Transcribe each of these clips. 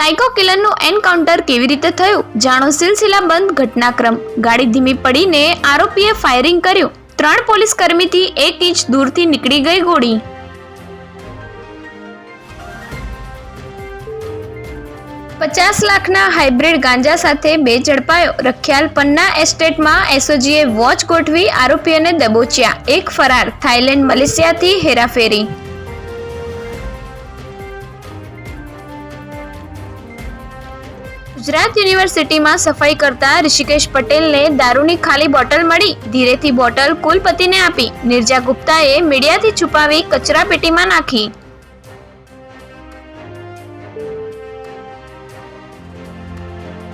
Psycho કિલરનું encounter કેવી રીતે થયું? જાણો સિલસિલાબંધ ઘટનાક્રમ. ગાડી ધીમી પડીને આરોપીએ ફાયરિંગ કર્યું. 3 પોલીસ કર્મીથી 1 ઇંચ દૂરથી નીકળી ગઈ ગોળી. ₹50 લાખના હાઇબ્રિડ ગાંજા સાથે 2 ઝડપાયો. રખિયાલ પન્ના એસ્ટેટમાં એસઓજીએ વોચ ગોઠવી આરોપીઓને દબોચ્યા. 1 ફરાર. થાઇલેન્ડ મલેશિયાથી હેરાફેરી. ગુજરાત યુનિવર્સિટીમાં સફાઈ કરતા ઋષિકેશ પટેલને દારૂની ખાલી બોટલ મળી. ધીરેથી બોટલ કુલપતિને આપી. નિર્જા ગુપ્તાએ મીડિયાથી છુપાવી કચરાપેટીમાં નાખી.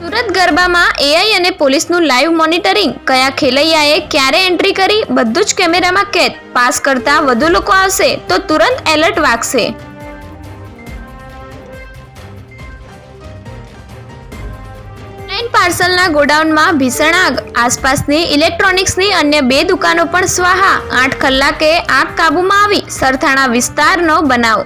સુરત ગરબામાં એઆઈ અને પોલીસનું લાઈવ મોનિટરિંગ. કયા ખેલૈયાએ ક્યારે એન્ટ્રી કરી, બધું જ કેમેરામાં કેદ. પાસ કરતા વધુ લોકો આવશે તો તુરંત એલર્ટ વાગશે. પાર્સલના ગોડાઉનમાં ભીષણ આગ. આસપાસની ઇલેક્ટ્રોનિક્સની અન્ય 2 દુકાનો પણ સ્વાહા. 8 કલાકે આગ કાબૂમાં આવી. સરથાણા વિસ્તારનો બનાવ.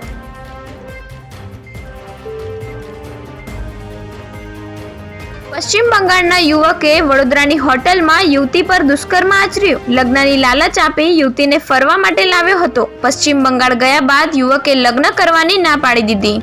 પશ્ચિમ બંગાળના યુવકે વડોદરાની હોટલમાં યુવતી પર દુષ્કર્મ આચર્યું. લગ્નની લાલચ આપી યુવતીને ફરવા માટે લાવ્યો હતો. પશ્ચિમ બંગાળ ગયા બાદ યુવકે લગ્ન કરવાની ના પાડી દીધી.